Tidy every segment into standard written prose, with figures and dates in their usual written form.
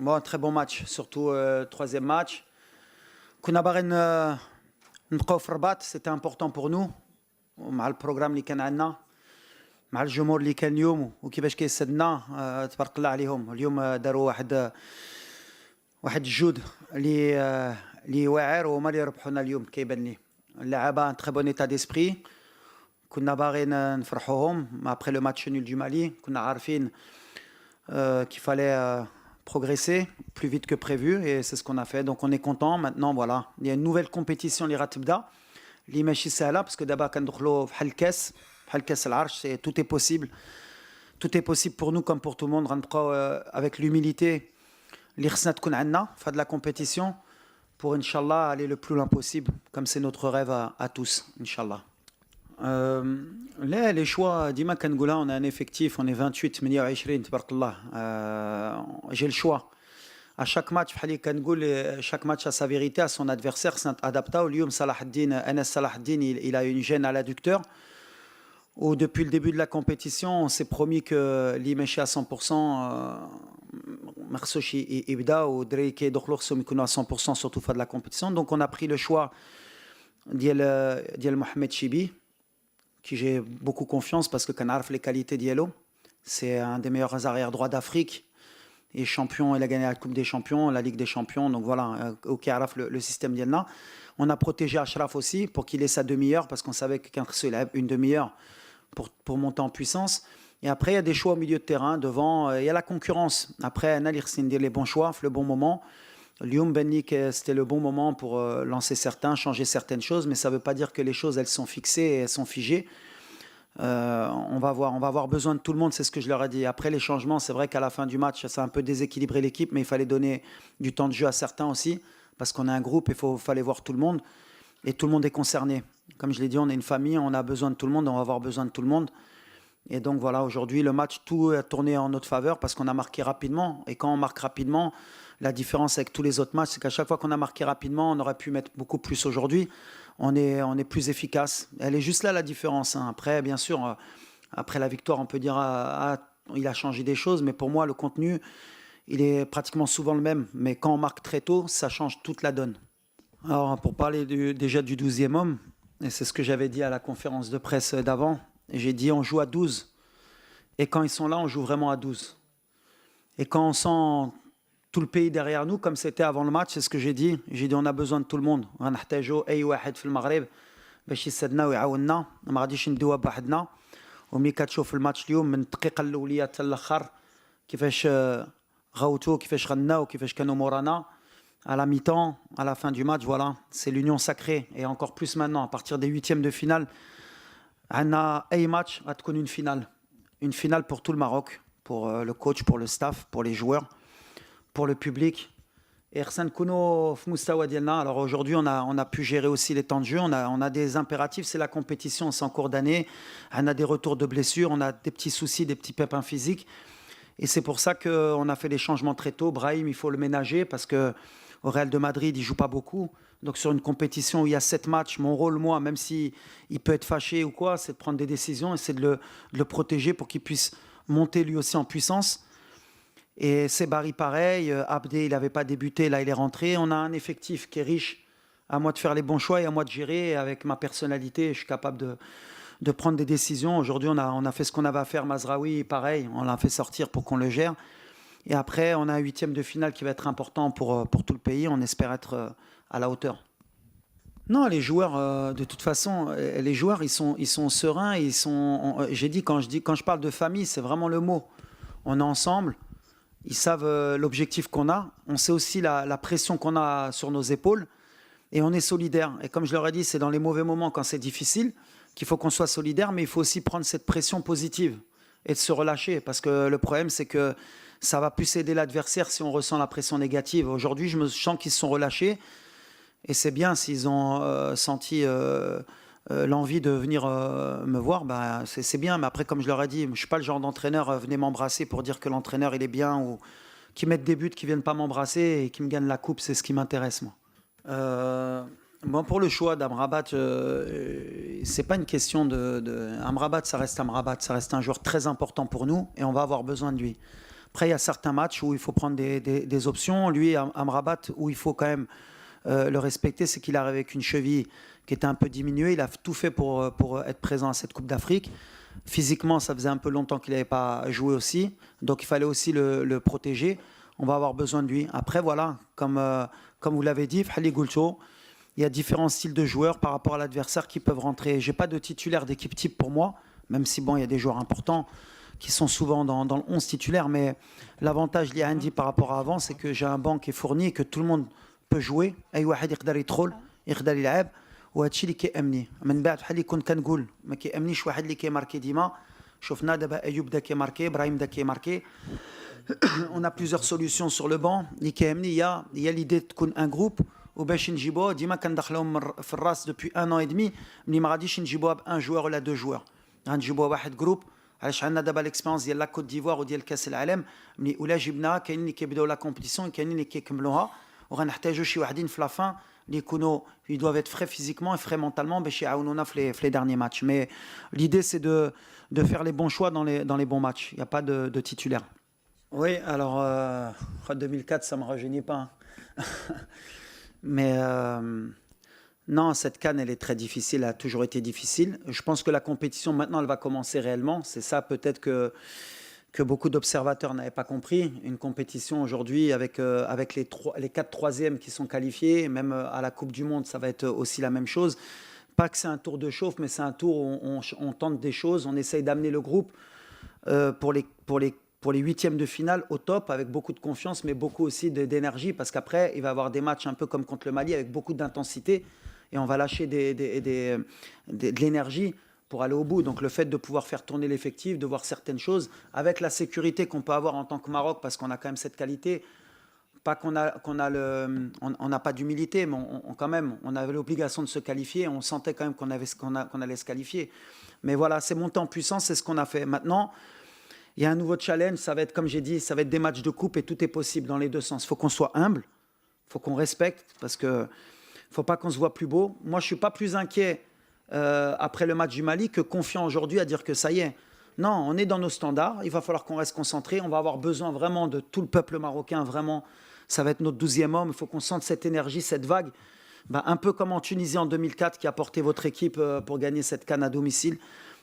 Bon, très bon match, surtout troisième match. كنا باغيين نبقاو في الرباط, c'était important pour nous. ومع البروغرام اللي كان عندنا مع الجمهور اللي كان اليوم وكيفاش كيسدنا تبارك الله عليهم. اليوم داروا واحد الجهد اللي واعر وهما اللي ربحونا اليوم كيبان لي. اللعابه ان تري بون ايتا ديسبري, كنا باغيين نفرحوهم après le match nul du Mali. كنا عارفين qu'il fallait progresser plus vite que prévu et c'est ce qu'on a fait. Donc on est content. Maintenant voilà, il y a une nouvelle compétition اللي غتبدا اللي ماشي سهله parce que دابا كندخلوا بحال كاس العرش, tout est possible. Tout est possible pour nous comme pour tout le monde. غنبقاو avec l'humilité اللي خصنا تكون عندنا في هاد la compétition pour inchallah aller le plus loin possible comme c'est notre rêve à tous inchallah. Là les choix ديما كنقولها, on a un effectif, on est 28 28 تبارك الله. J'ai le choix à chaque match بحال اللي كنقول, chaque match a sa vérité, à son adversaire خصنا نتادابطاو. اليوم صلاح الدين, Anas Salah Eddine, il a une gêne à l'adducteur. Ou depuis le début de la compétition, on s'est promis que l'image à 100%, Marsoch Ibda ou Drake et Dokhlor sont à 100% surtout fin de la compétition. Donc on a pris le choix d'Yel Mohamed Chibi, qui j'ai beaucoup confiance parce que Kanarf les qualités d'Yelo, c'est un des meilleurs arrière droits d'Afrique et champion. Il a gagné la Coupe des Champions, la Ligue des Champions. Donc voilà, au Karaf le système d'Yelna. On a protégé Ashraf aussi pour qu'il ait sa demi-heure parce qu'on savait que Kanarf il a une demi-heure pour monter en puissance. Et après, il y a des choix au milieu de terrain, devant, il y a la concurrence. Après, Nalir Sindi, les bons choix, le bon moment. Lyoum Bennik, c'était le bon moment pour lancer certains, changer certaines choses, mais ça ne veut pas dire que les choses, elles sont fixées et elles sont figées. On va avoir besoin de tout le monde, c'est ce que je leur ai dit. Après les changements, c'est vrai qu'à la fin du match, ça a un peu déséquilibré l'équipe, mais il fallait donner du temps de jeu à certains aussi, parce qu'on est un groupe, il fallait voir tout le monde. Et tout le monde est concerné. Comme je l'ai dit, on est une famille, on a besoin de tout le monde, on va avoir besoin de tout le monde. Et donc voilà, aujourd'hui, le match, tout a tourné en notre faveur parce qu'on a marqué rapidement. Et quand on marque rapidement, la différence avec tous les autres matchs, c'est qu'à chaque fois qu'on a marqué rapidement, on aurait pu mettre beaucoup plus aujourd'hui. On est plus efficace. Elle est juste là, la différence. Après, bien sûr, après la victoire, on peut dire il a changé des choses. Mais pour moi, le contenu, il est pratiquement souvent le même. Mais quand on marque très tôt, ça change toute la donne. Alors, pour parler déjà du 12e homme, et c'est ce que j'avais dit à la conférence de presse d'avant, j'ai dit on joue à 12. Et quand ils sont là, on joue vraiment à 12. Et quand on sent tout le pays derrière nous, comme c'était avant le match, c'est ce que j'ai dit. J'ai dit on a besoin de tout le monde. غنحتاجوا أي واحد في المغرب باش يسدنا ويعاوننا. ما غاديش نديوها بوحدنا. وملي كتشوف الماتش اليوم من الدقيقة الأولية حتى الآخر كيفاش غوتوا كيفاش غناو كيفاش كانوا مورانا. À la mi-temps, à la fin du match, voilà, c'est l'union sacrée. Et encore plus maintenant, à partir des huitièmes de finale, on a un match à une finale. Une finale pour tout le Maroc, pour le coach, pour le staff, pour les joueurs, pour le public. Et alors aujourd'hui, on a pu gérer aussi les temps de jeu. On a des impératifs, c'est la compétition, c'est en cours d'année. On a des retours de blessures, on a des petits soucis, des petits pépins physiques. Et c'est pour ça qu'on a fait les changements très tôt. Brahim, il faut le ménager parce que au Real de Madrid, il ne joue pas beaucoup. Donc sur une compétition où il y a 7 matchs, mon rôle, moi, même s'il peut être fâché ou quoi, c'est de prendre des décisions et c'est de le protéger pour qu'il puisse monter lui aussi en puissance. Et c'est Barry pareil. Abdé, il n'avait pas débuté, là il est rentré. On a un effectif qui est riche. À moi de faire les bons choix et à moi de gérer. Avec ma personnalité, je suis capable de prendre des décisions. Aujourd'hui, on a fait ce qu'on avait à faire. Mazraoui, pareil, on l'a fait sortir pour qu'on le gère. Et après, on a un huitième de finale qui va être important pour tout le pays. On espère être à la hauteur. Non, les joueurs, de toute façon, les joueurs, ils sont sereins. J'ai dit, quand je parle de famille, c'est vraiment le mot. On est ensemble. Ils savent l'objectif qu'on a. On sait aussi la pression qu'on a sur nos épaules. Et on est solidaires. Et comme je leur ai dit, c'est dans les mauvais moments, quand c'est difficile, qu'il faut qu'on soit solidaire. Mais il faut aussi prendre cette pression positive et de se relâcher. Parce que le problème, c'est que ça va plus aider l'adversaire si on ressent la pression négative. Aujourd'hui, je me sens qu'ils se sont relâchés. Et c'est bien s'ils ont senti l'envie de venir me voir. Bah, c'est bien. Mais après, comme je leur ai dit, je ne suis pas le genre d'entraîneur venez m'embrasser pour dire que l'entraîneur il est bien ou qui mettent des buts, qui ne viennent pas m'embrasser et qui me gagnent la coupe. C'est ce qui m'intéresse, moi. Bon, pour le choix d'Amrabat, c'est pas une question Amrabat, ça reste Amrabat. Ça reste un joueur très important pour nous et on va avoir besoin de lui. Après, il y a certains matchs où il faut prendre des options. Lui, Amrabat, où il faut quand même le respecter, c'est qu'il arrive avec une cheville qui était un peu diminuée. Il a tout fait pour être présent à cette Coupe d'Afrique. Physiquement, ça faisait un peu longtemps qu'il n'avait pas joué aussi. Donc, il fallait aussi le protéger. On va avoir besoin de lui. Après, voilà, comme vous l'avez dit, Fahli Goulcho, il y a différents styles de joueurs par rapport à l'adversaire qui peuvent rentrer. Je n'ai pas de titulaire d'équipe type pour moi, même si bon, il y a des joueurs importants qui sont souvent dans le 11 titulaire. Mais l'avantage lié à Andy par rapport à avant, c'est que j'ai un banc qui est fourni et que tout le monde peut jouer. أي واحد يقدر يدخل يقدر يلعب وهذا الشيء اللي كيأمني. من بعد بحال اللي كنت كنقول ما كيأمنيش واحد اللي كيماركي ديما. شفنا دابا أيوب بدا كيماركي، إبراهيم بدا كيماركي. On a plusieurs solutions sur le banc. اللي كيهمني هي l'idée تكون un groupe وباش نجيبوه ديما كندخلوهم في الراس depuis 1 an et demi ملي ما غاديش نجيبوها بان جوار ولا دو جوار غنجيبوها واحد جروب علاش عندنا دابا ليكسبيريونس ديال لا كوت ديفوار وديال كاس العالم ملي ولا جبناها كاينين اللي كيبداو لا كومبيتيسيون كاينين اللي كيكملوها وغنحتاجوا شي واحدين في لافان اللي يكونوا ils doivent être frais physiquement et frais mentalement باش يعاونونا في les derniers matchs mais l'idée c'est de faire les bons choix dans les bons matchs il y a pas de titulaire. Oui, alors 2004 ça me rajeunit pas. Mais non, cette CAN, elle est très difficile, elle a toujours été difficile. Je pense que la compétition, maintenant, elle va commencer réellement. C'est ça peut-être que beaucoup d'observateurs n'avaient pas compris. Une compétition aujourd'hui avec les 4 troisièmes qui sont qualifiés, même à la Coupe du Monde, ça va être aussi la même chose. Pas que c'est un tour de chauffe, mais c'est un tour où on tente des choses, on essaye d'amener le groupe pour les huitièmes de finale au top, avec beaucoup de confiance, mais beaucoup aussi d'énergie, parce qu'après, il va y avoir des matchs un peu comme contre le Mali, avec beaucoup d'intensité, et on va lâcher de l'énergie pour aller au bout. Donc le fait de pouvoir faire tourner l'effectif, de voir certaines choses, avec la sécurité qu'on peut avoir en tant que Maroc, parce qu'on a quand même cette qualité, pas on n'a pas d'humilité, mais quand même, on avait l'obligation de se qualifier, on sentait quand même qu'on allait se qualifier. Mais voilà, c'est monté en puissance, c'est ce qu'on a fait. Maintenant, il y a un nouveau challenge, ça va être, comme j'ai dit, ça va être des matchs de coupe et tout est possible dans les deux sens. Il faut qu'on soit humble, il faut qu'on respecte, parce qu'il ne faut pas qu'on se voit plus beau. Moi, je ne suis pas plus inquiet après le match du Mali que confiant aujourd'hui à dire que ça y est. Non, on est dans nos standards, il va falloir qu'on reste concentré, on va avoir besoin vraiment de tout le peuple marocain, vraiment, ça va être notre 12e homme, il faut qu'on sente cette énergie, cette vague, un peu comme en Tunisie en 2004 qui a porté votre équipe pour gagner cette CAN à domicile.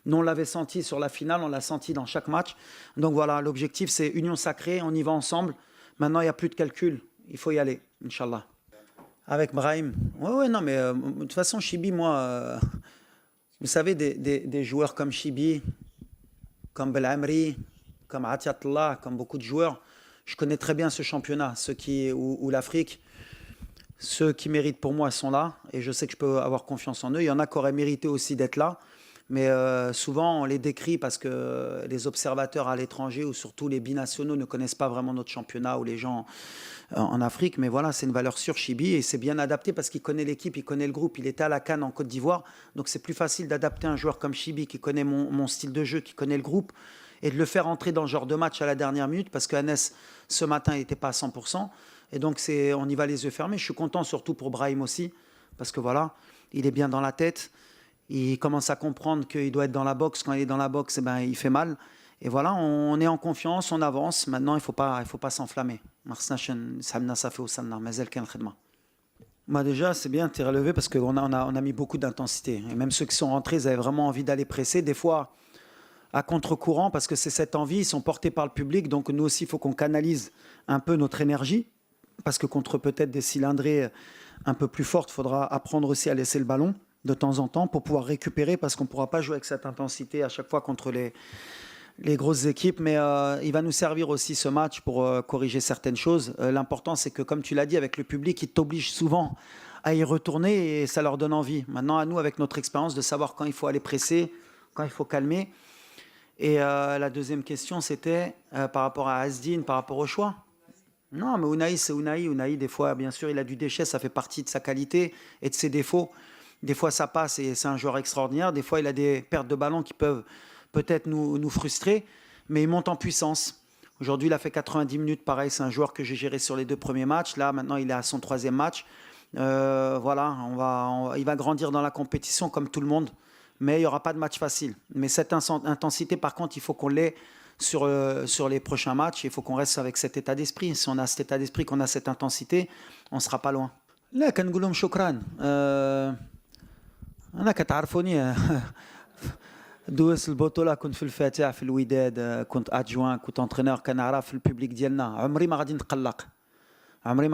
Nous, on l'avait senti sur la finale, on l'a senti dans chaque match. Donc voilà, l'objectif, c'est union sacrée, on y va ensemble. Maintenant, il n'y a plus de calcul, il faut y aller, Inch'Allah. Avec Brahim. Ouais, non, mais de toute façon, Chibi, moi, vous savez, des joueurs comme Chibi, comme Belamri, comme Atiatullah, comme beaucoup de joueurs, je connais très bien ce championnat, ou l'Afrique. Ceux qui méritent pour moi sont là, et je sais que je peux avoir confiance en eux. Il y en a qui auraient mérité aussi d'être là. Mais souvent, on les décrit parce que les observateurs à l'étranger ou surtout les binationaux ne connaissent pas vraiment notre championnat ou les gens en Afrique. Mais voilà, c'est une valeur sûre, Chibi, et c'est bien adapté parce qu'il connaît l'équipe, il connaît le groupe. Il était à la CAN en Côte d'Ivoire, donc c'est plus facile d'adapter un joueur comme Chibi qui connaît mon style de jeu, qui connaît le groupe, et de le faire entrer dans ce genre de match à la dernière minute parce qu'Anes, ce matin, il n'était pas à 100%. Et donc, on y va les yeux fermés. Je suis content surtout pour Brahim aussi parce que voilà, il est bien dans la tête. Il commence à comprendre qu'il doit être dans la boxe. Quand il est dans la boxe, il fait mal. Et voilà, on est en confiance, on avance. Maintenant, il faut pas s'enflammer. Déjà, c'est bien, tu es relevé parce qu'on a mis beaucoup d'intensité. Et même ceux qui sont rentrés, ils avaient vraiment envie d'aller presser. Des fois, à contre-courant, parce que c'est cette envie, ils sont portés par le public. Donc nous aussi, il faut qu'on canalise un peu notre énergie. Parce que contre peut-être des cylindrées un peu plus fortes, il faudra apprendre aussi à laisser le ballon de temps en temps pour pouvoir récupérer, parce qu'on ne pourra pas jouer avec cette intensité à chaque fois contre les grosses équipes, mais il va nous servir aussi ce match pour corriger certaines choses. L'important, c'est que, comme tu l'as dit, avec le public, il t'oblige souvent à y retourner et ça leur donne envie. Maintenant, à nous, avec notre expérience, de savoir quand il faut aller presser, quand il faut calmer. Et la deuxième question, c'était par rapport à Asdine, par rapport au choix. Non, mais Ounahi, c'est Ounahi. Ounahi, des fois, bien sûr, il a du déchet, ça fait partie de sa qualité et de ses défauts. Des fois, ça passe et c'est un joueur extraordinaire. Des fois, il a des pertes de ballon qui peuvent peut-être nous frustrer, mais il monte en puissance. Aujourd'hui, il a fait 90 minutes. Pareil, c'est un joueur que j'ai géré sur les 2 premiers matchs. Là, maintenant, il est à son 3e match. Voilà, il va grandir dans la compétition comme tout le monde. mais il n'y aura pas de match facile. Mais cette intensité, par contre, il faut qu'on l'ait sur les prochains matchs. Il faut qu'on reste avec cet état d'esprit. Si on a cet état d'esprit, qu'on a cette intensité, on ne sera pas loin. Là, كنقول لهم شكرا. أنا كتعرفوني دوز البطولة كنت في الفاتح في الوداد كنت ادجوان كنت انترينور كنعرف البوبليك ديالنا عمري ما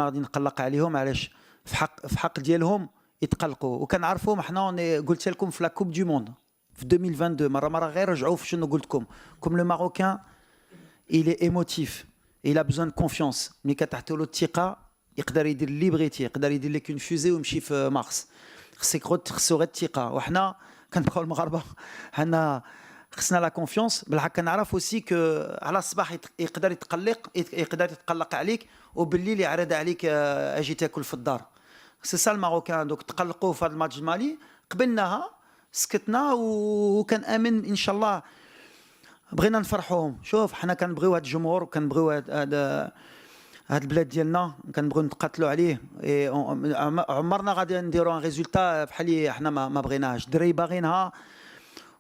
غادي نتقلق عليهم علاش في حق ديالهم يتقلقوا وكنعرفهم حنا قلت لكم في لا كوب دو موند في 2022 مره غير رجعوا في شنو قلت لكم كوم لو ماروكان il est émotif il a besoin de confiance ملي كتعطيو له الثقه يقدر يدير اللي بغيتي يقدر يدير لك اون فوزي ويمشي في مارس خصو غير الثقه وحنا كنبقاو المغاربه حنا خصنا لا كونفيونس بالحق كنعرف اوسي كو على الصباح يقدر يتقلق عليك وبالليل يعرض عليك اجي تاكل في الدار سي سا الماروكان دوك تقلقوا في هذا الماتش المالي قبلناها سكتنا وكنامن ان شاء الله بغينا نفرحوهم شوف حنا كنبغيو هذا الجمهور وكنبغيو هاد البلاد ديالنا كنبغيو نتقاتلوا عليه عمرنا غادي نديروا ان ريزولتا بحال اللي حنا ما بغيناهاش الدراري باغينها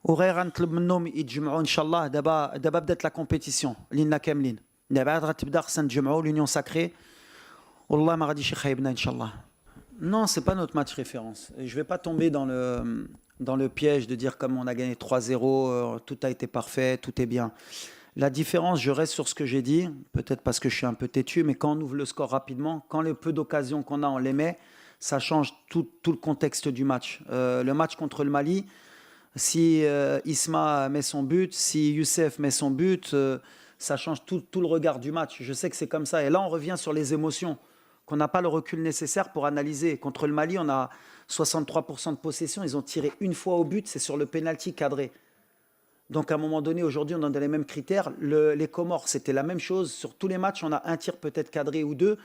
وغير غنطلب منهم يتجمعوا ان شاء الله دابا بدات لا كومبيتيسيون لينا كاملين دابا عاد غتبدا خصنا نتجمعوا لونيون ساكري والله ما غاديش يخيبنا ان شاء الله. Non, c'est pas notre match référence. Je vais pas tomber dans le piège de dire comme on a gagné 3-0, tout a été parfait, tout est bien. La différence, je reste sur ce que j'ai dit, peut-être parce que je suis un peu têtu, mais quand on ouvre le score rapidement, quand le peu d'occasions qu'on a, on les met, ça change tout le contexte du match. Le match contre le Mali, si Isma met son but, si Youssef met son but, ça change tout le regard du match. Je sais que c'est comme ça. Et là, on revient sur les émotions, qu'on n'a pas le recul nécessaire pour analyser. Contre le Mali, on a 63% de possession. Ils ont tiré une fois au but, c'est sur le penalty cadré. Donc à un moment donné, aujourd'hui, on a les mêmes critères. Les Comores, c'était la même chose. Sur tous les matchs, on a un tir peut-être cadré ou deux.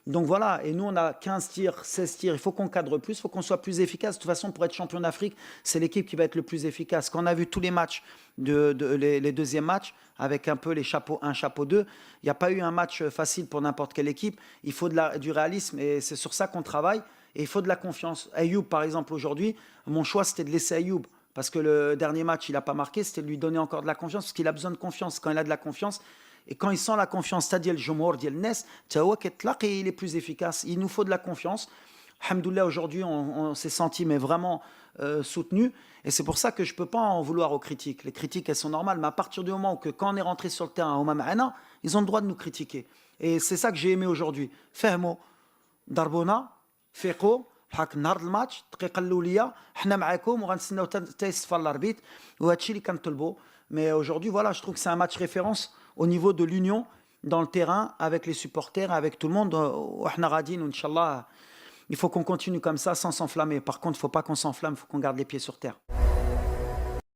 Donc voilà, et nous, on a 15 tirs, 16 tirs. Il faut qu'on cadre plus, il faut qu'on soit plus efficace. De toute façon, pour être champion d'Afrique, c'est l'équipe qui va être le plus efficace. Quand on a vu tous les matchs, les deuxièmes matchs, avec un peu les chapeaux 1, chapeau 2, il n'y a pas eu un match facile pour n'importe quelle équipe. Il faut du réalisme et c'est sur ça qu'on travaille. Et il faut de la confiance. Ayoub, par exemple, aujourd'hui, mon choix, c'était de laisser Ayoub. Parce que le dernier match, il n'a pas marqué, c'était de lui donner encore de la confiance, parce qu'il a besoin de confiance. Quand il a de la confiance, et quand il sent la confiance, c'est-à-dire le Jomor, le Nes, il est plus efficace. Il nous faut de la confiance. Alhamdoulilah, aujourd'hui, on s'est senti mais vraiment soutenu. Et c'est pour ça que je ne peux pas en vouloir aux critiques. Les critiques, elles sont normales. Mais à partir du moment où quand on est rentré sur le terrain, au Mama'ana, ils ont le droit de nous critiquer. Et c'est ça que j'ai aimé aujourd'hui. Fahmo, Darbona, Feko, حق نهار الماتش الدقيقه الاوليه حنا معاكم وغنستناو حتى يصفر الاربيت وهادشي اللي كنطلبوا mais aujourd'hui voilà je trouve que c'est un match référence au niveau de l'union dans le terrain avec les supporters avec tout le monde وحنا غاديين وان شاء الله il faut qu'on continue comme ça sans s'enflammer par contre il faut pas qu'on s'enflamme il faut qu'on garde les pieds sur terre.